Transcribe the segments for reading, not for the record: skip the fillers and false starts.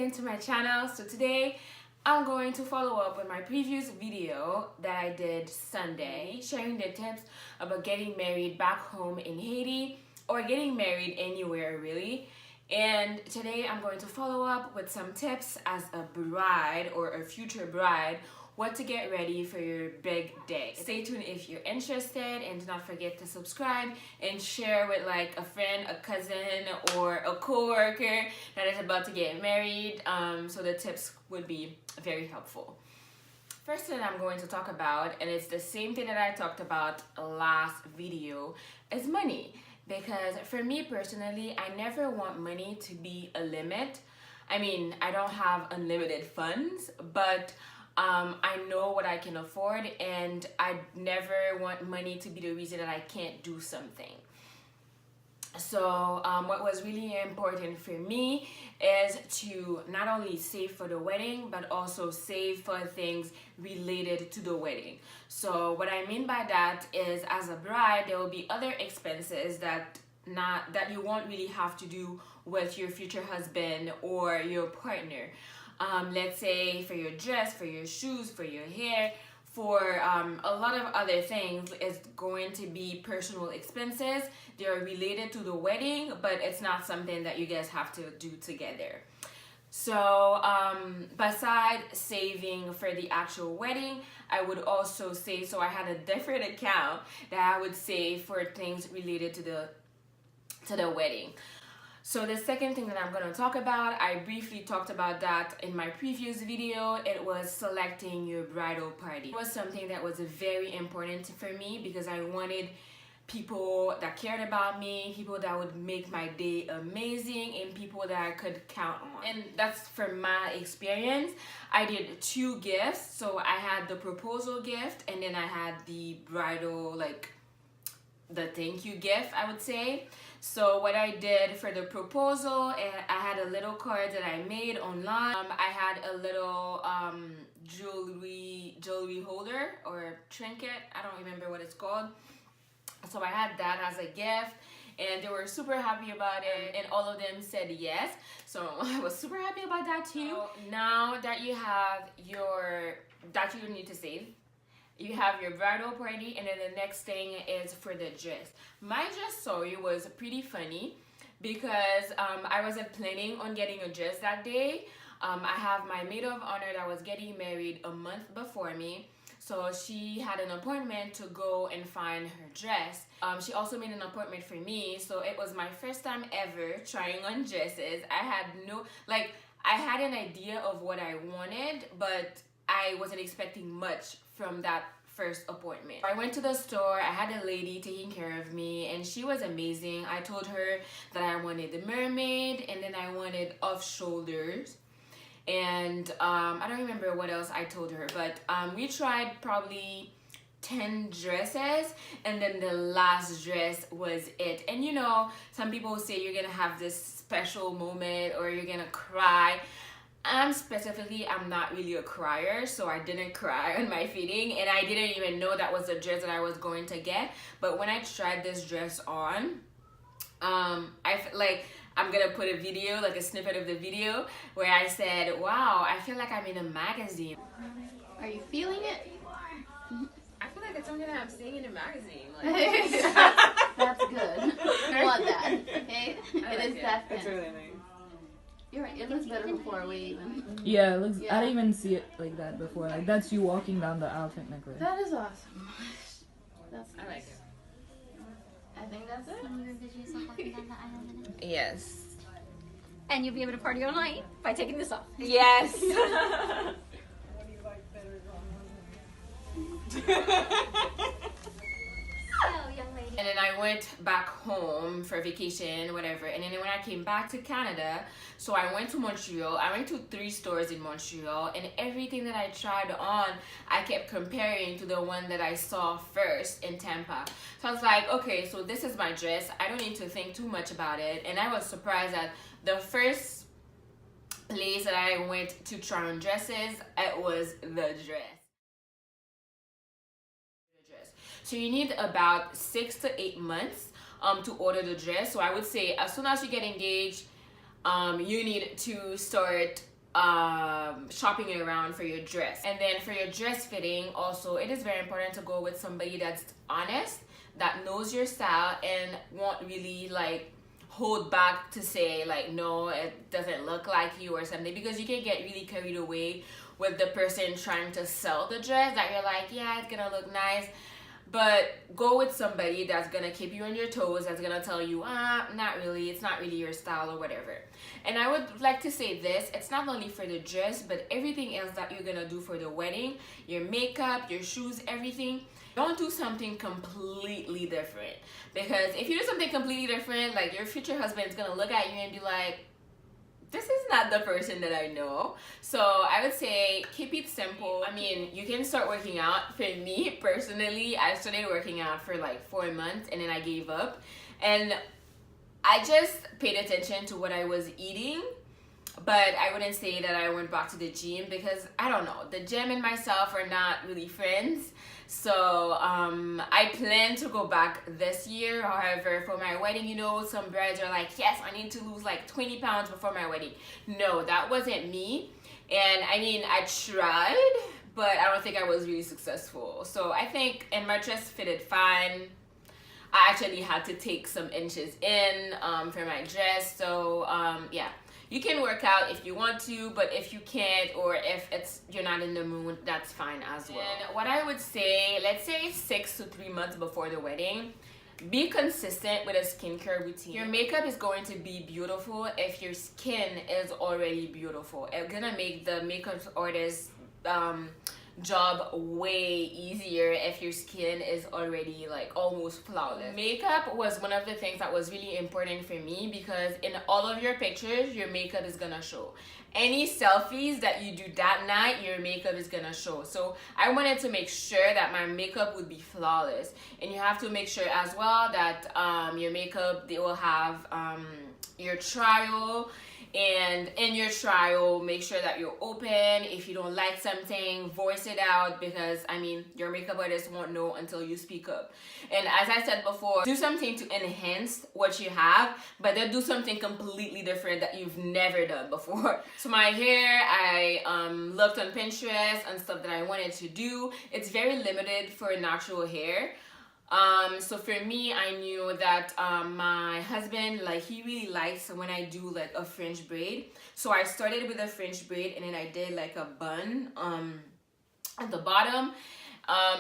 again to my channel. So today I'm going to follow up on my previous video that I did Sunday, sharing the tips about getting married back home in Haiti or getting married anywhere really. And today I'm going to follow up with some tips as a bride or a future bride, what to get ready for your big day. Stay tuned if you're interested, and do not forget to subscribe and share with like a friend, a cousin, or a co-worker that is about to get married, so the tips would be very helpful. First thing I'm going to talk about, and it's the same thing that I talked about last video, is money. Because for me personally, I never want money to be a limit. I mean, I don't have unlimited funds, but I know what I can afford, and I never want money to be the reason that I can't do something. So what was really important for me is to not only save for the wedding, but also save for things related to the wedding. So what I mean by that is, as a bride, there will be other expenses that you won't really have to do with your future husband or your partner. Let's say for your dress, for your shoes, for your hair, for a lot of other things, is going to be personal expenses. They're related to the wedding, but it's not something that you guys have to do together. So besides saving for the actual wedding, I would also save, so I had a different account that I would save for things related to the wedding. So the second thing that I'm going to talk about, I briefly talked about that in my previous video. It was selecting your bridal party. It was something that was very important for me because I wanted people that cared about me, people that would make my day amazing, and people that I could count on. And that's from my experience. I did 2 gifts. So I had the proposal gift, and then I had the bridal, like the thank you gift, I would say. So what I did for the proposal, I had a little card that I made online. I had a little jewelry holder or trinket. I don't remember what it's called. So I had that as a gift, and they were super happy about it, and all of them said yes. So I was super happy about that too. So now that you have that you need to save, you have your bridal party, and then the next thing is for the dress. My dress story was pretty funny because I wasn't planning on getting a dress that day. I have my maid of honor that was getting married a month before me. So she had an appointment to go and find her dress. She also made an appointment for me. So it was my first time ever trying on dresses. I had an idea of what I wanted, but I wasn't expecting much from that first appointment. I went to the store. I had a lady taking care of me, and she was amazing. I told her that I wanted the mermaid, and then I wanted off shoulders, and I don't remember what else I told her, but we tried probably 10 dresses, and then the last dress was it. And you know, some people say you're gonna have this special moment or you're gonna cry. I'm not really a crier, so I didn't cry on my fitting, and I didn't even know that was the dress that I was going to get. But when I tried this dress on, I feel like I'm gonna put a video, like a snippet of the video, where I said, wow, I feel like I'm in a magazine. Are you feeling it? I feel like it's something that I'm seeing in a magazine. That's good. I want that. Okay? It is that thin. It's really nice. You're right. It looks better before we even. Yeah, it looks. Yeah. I didn't even see it like that before. Like that's you walking down the aisle technically. That is awesome. That's nice. I like it. I think that's it. Can you envision yourself walking down the aisle in it? Yes. And you'll be able to party all night by taking this off. Yes. Oh, young lady. And then I went back home for vacation, whatever. And then when I came back to Canada, so I went to Montreal. I went to 3 stores in Montreal, and everything that I tried on, I kept comparing to the one that I saw first in Tampa. So I was like, okay, so this is my dress. I don't need to think too much about it. And I was surprised that the first place that I went to try on dresses, it was the dress. So you need about 6 to 8 months to order the dress. So I would say as soon as you get engaged, you need to start shopping around for your dress. And then for your dress fitting also, it is very important to go with somebody that's honest, that knows your style, and won't really like hold back to say like, no, it doesn't look like you or something, because you can get really carried away with the person trying to sell the dress, that you're like, yeah, it's gonna look nice. But go with somebody that's gonna keep you on your toes, that's gonna tell you, not really, it's not really your style or whatever. And I would like to say this, it's not only for the dress, but everything else that you're gonna do for the wedding, your makeup, your shoes, everything. Don't do something completely different, because if you do something completely different, like your future husband is gonna look at you and be like, this is not the person that I know. So I would say keep it simple. I mean, you can start working out. For me personally, I started working out for like 4 months and then I gave up. And I just paid attention to what I was eating. But I wouldn't say that I went back to the gym, because I don't know, the gym and myself are not really friends. So I plan to go back this year. However, for my wedding, you know, some brides are like, yes, I need to lose like 20 pounds before my wedding. No, that wasn't me. And I mean, I tried, but I don't think I was really successful. So I think, and my dress fitted fine. I actually had to take some inches in for my dress. So yeah. You can work out if you want to, but if you can't, or if you're not in the mood, that's fine as well. And what I would say, let's say 6 to 3 months before the wedding, be consistent with a skincare routine. Your makeup is going to be beautiful if your skin is already beautiful. It's gonna make the makeup artist job way easier if your skin is already like almost flawless. Makeup was one of the things that was really important for me, because in all of your pictures your makeup is gonna show. Any selfies that you do that night, your makeup is gonna show. So I wanted to make sure that my makeup would be flawless, and you have to make sure as well that your makeup, they will have your trial. And in your trial, make sure that you're open. If you don't like something, voice it out, because I mean, your makeup artist won't know until you speak up. And as I said before, do something to enhance what you have, but then do something completely different that you've never done before. So my hair, I looked on Pinterest and stuff that I wanted to do. It's very limited for natural hair. So for me, I knew that my husband, like, he really likes when I do like a French braid. So I started with a French braid, and then I did like a bun at the bottom.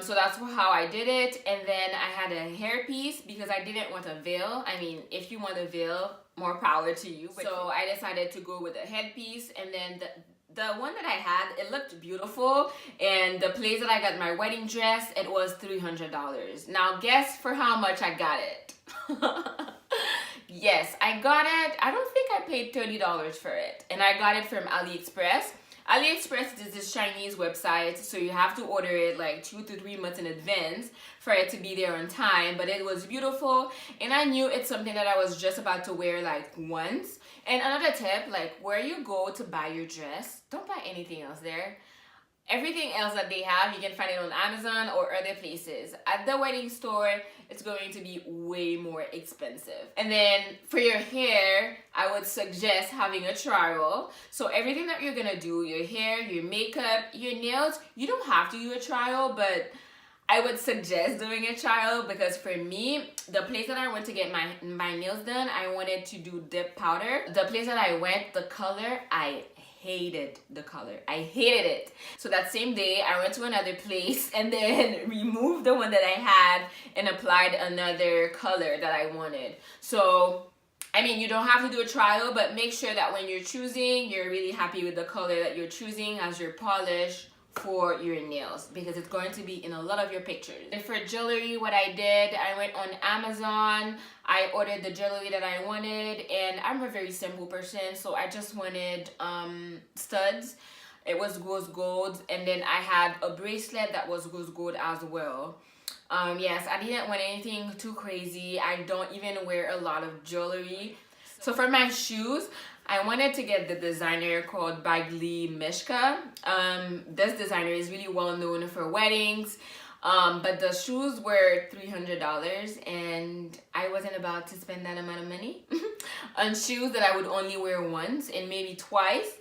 So that's how I did it. And then I had a hairpiece because I didn't want a veil. I mean, if you want a veil, more power to you. So I decided to go with a headpiece, and then the one that I had, it looked beautiful, and the place that I got my wedding dress, it was $300. Now guess for how much I got it. Yes, I got it. I don't think I paid $30 for it, and I got it from AliExpress. AliExpress is this Chinese website, so you have to order it like 2 to 3 months in advance for it to be there on time. But it was beautiful, and I knew it's something that I was just about to wear like once. And another tip, like, where you go to buy your dress, don't buy anything else there. Everything else that they have, you can find it on Amazon or other places. At the wedding store, it's going to be way more expensive. And then for your hair, I would suggest having a trial. So everything that you're gonna do, your hair, your makeup, your nails, you don't have to do a trial, but I would suggest doing a trial, because for me, the place that I went to get my nails done, I wanted to do dip powder. The place that I went, the color, I hated the color. I hated it. So that same day, I went to another place and then removed the one that I had and applied another color that I wanted. So, I mean, you don't have to do a trial, but make sure that when you're choosing, you're really happy with the color that you're choosing as your polish for your nails, because it's going to be in a lot of your pictures. And for jewelry, what I did, I went on Amazon, I ordered the jewelry that I wanted, and I'm a very simple person, so I just wanted studs. It was rose gold, and then I had a bracelet that was rose gold as well. Yes, I didn't want anything too crazy. I don't even wear a lot of jewelry. So for my shoes, I wanted to get the designer called Bagley Mishka. This designer is really well known for weddings, but the shoes were $300, and I wasn't about to spend that amount of money on shoes that I would only wear once and maybe twice.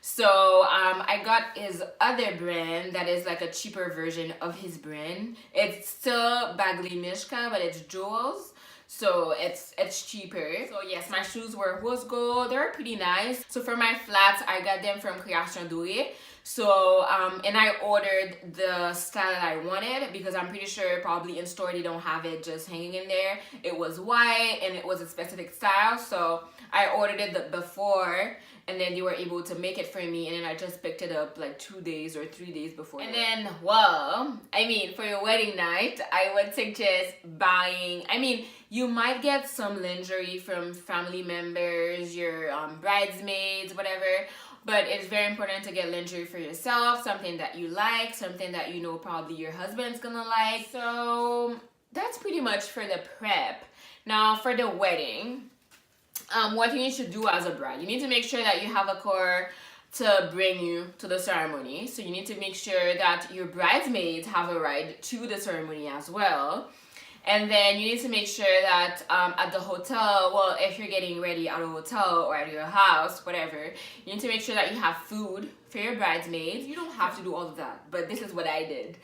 So I got his other brand that is like a cheaper version of his brand. It's still Bagley Mishka, but it's jewels. So it's cheaper. So yes, my shoes were rose gold. They're pretty nice. So for my flats, I got them from Création Douée. So and I ordered the style that I wanted because I'm pretty sure probably in store they don't have it just hanging in there. It was white and it was a specific style. So I ordered it before, and then they were able to make it for me, and then I just picked it up like 2 days or 3 days before. And then, well, I mean, for your wedding night, I would suggest buying, I mean, you might get some lingerie from family members, your bridesmaids, whatever, but it's very important to get lingerie for yourself, something that you like, something that you know probably your husband's gonna like. So that's pretty much for the prep. Now for the wedding, what you need to do as a bride, you need to make sure that you have a car to bring you to the ceremony. So you need to make sure that your bridesmaids have a ride to the ceremony as well. And then you need to make sure that at the hotel, well, if you're getting ready at a hotel or at your house, whatever, you need to make sure that you have food for your bridesmaids. You don't have to do all of that, but this is what I did.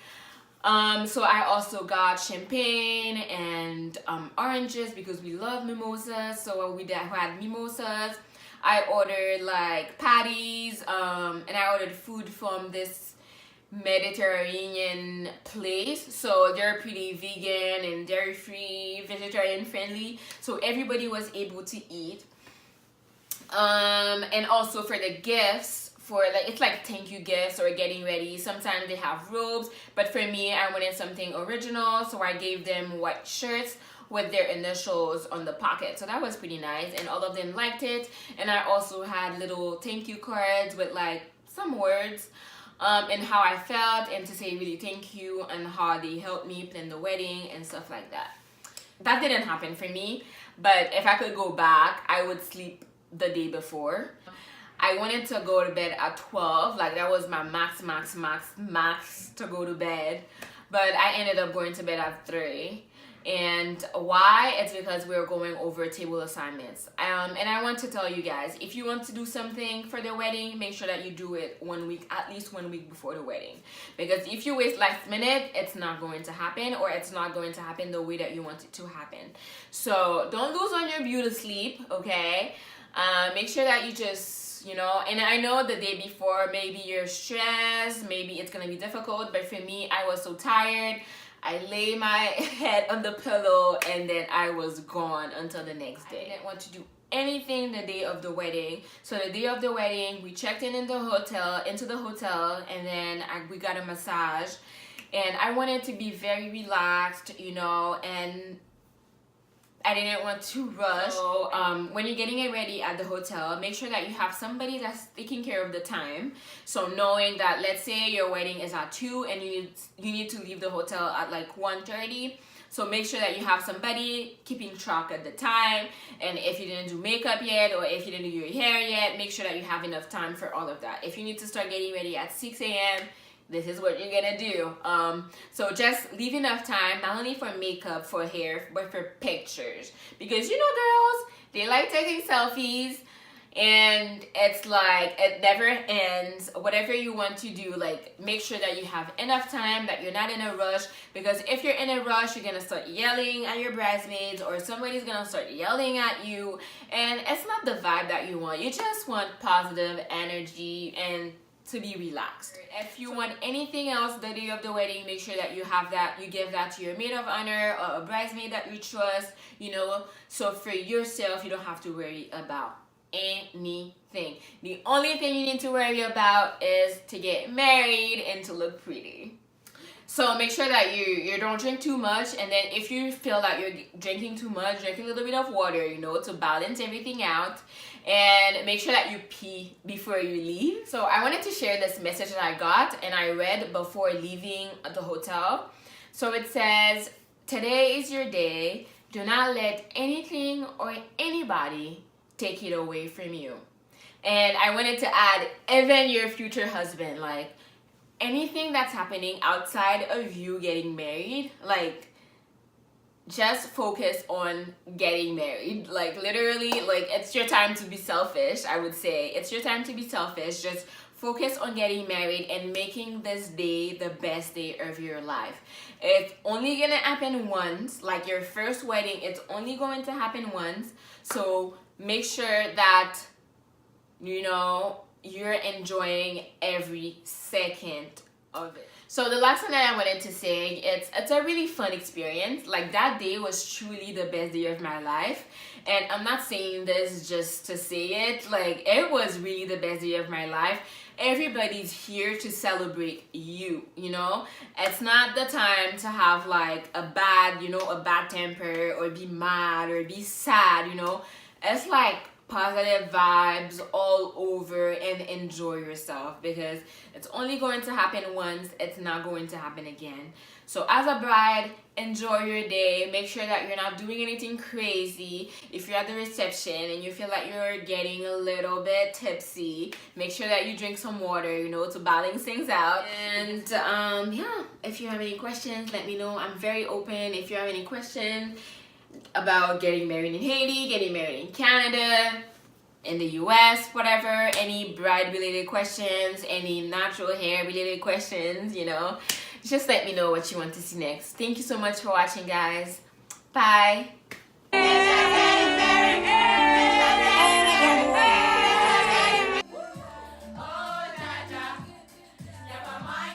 So I also got champagne and oranges because we love mimosas. So we had mimosas. I ordered like patties, and I ordered food from this Mediterranean place. So they're pretty vegan and dairy free, vegetarian friendly. So everybody was able to eat. And also for the gifts, for like, it's like thank you gifts or getting ready, sometimes they have robes, but for me I wanted something original, so I gave them white shirts with their initials on the pocket. So that was pretty nice, and all of them liked it. And I also had little thank you cards with like some words and how I felt, and to say really thank you, and how they helped me plan the wedding and stuff like that. That didn't happen for me, but if I could go back, I would sleep the day before. I wanted to go to bed at 12, like that was my max to go to bed, but I ended up going to bed at 3. And why? It's because we were going over table assignments. And I want to tell you guys, if you want to do something for the wedding, make sure that you do it 1 week, at least 1 week before the wedding. Because if you wait last minute, it's not going to happen, or it's not going to happen the way that you want it to happen. So don't lose on your beauty sleep, okay? Make sure that you just, you know, and I know the day before, maybe you're stressed, maybe it's gonna be difficult, but for me, I was so tired. I lay my head on the pillow, and then I was gone until the next day. I didn't want to do anything the day of the wedding. So the day of the wedding, we checked into the hotel, and then we got a massage, and I wanted to be very relaxed, you know, and I didn't want to rush. So when you're getting it ready at the hotel, make sure that you have somebody that's taking care of the time. So knowing that, let's say your wedding is at 2 and you need to leave the hotel at like 1:30. So make sure that you have somebody keeping track at the time. And if you didn't do makeup yet, or if you didn't do your hair yet, make sure that you have enough time for all of that. If you need to start getting ready at 6 a.m., this is what you're gonna do. So just leave enough time, not only for makeup, for hair, but for pictures. Because you know, girls, they like taking selfies, and it's like it never ends. Whatever you want to do, like make sure that you have enough time, that you're not in a rush. Because if you're in a rush, you're gonna start yelling at your bridesmaids, or somebody's gonna start yelling at you, and it's not the vibe that you want. You just want positive energy and to be relaxed. If you want anything else the day of the wedding, make sure that you have that, you give that to your maid of honor or a bridesmaid that you trust, you know. So for yourself, you don't have to worry about anything. The only thing you need to worry about is to get married and to look pretty. So make sure that you don't drink too much, and then if you feel that you're drinking too much, drink a little bit of water, you know, to balance everything out. And make sure that you pee before you leave. So I wanted to share this message that I got and I read before leaving the hotel. So it says, "Today is your day. Do not let anything or anybody take it away from you." And I wanted to add, even your future husband, like anything that's happening outside of you getting married, like just focus on getting married. Like literally, like it's your time to be selfish. I would say it's your time to be selfish. Just focus on getting married and making this day the best day of your life. It's only gonna happen once, like your first wedding, it's only going to happen once. So make sure that you're enjoying every second of it. So the last thing that I wanted to say, it's a really fun experience. Like that day was truly the best day of my life. And I'm not saying this just to say it. Like it was really the best day of my life. Everybody's here to celebrate you, It's not the time to have like a bad temper or be mad or be sad, It's like positive vibes all over and enjoy yourself, because it's only going to happen once. It's not going to happen again. So as a bride, enjoy your day. Make sure that you're not doing anything crazy. If you're at the reception and you feel like you're getting a little bit tipsy, make sure that you drink some water, to balance things out. And yeah, if you have any questions, let me know. I'm very open. If you have any questions about getting married in Haiti, getting married in Canada, in the US, whatever, any bride related questions, any natural hair related questions, just let me know what you want to see next. Thank you so much for watching, guys. Bye.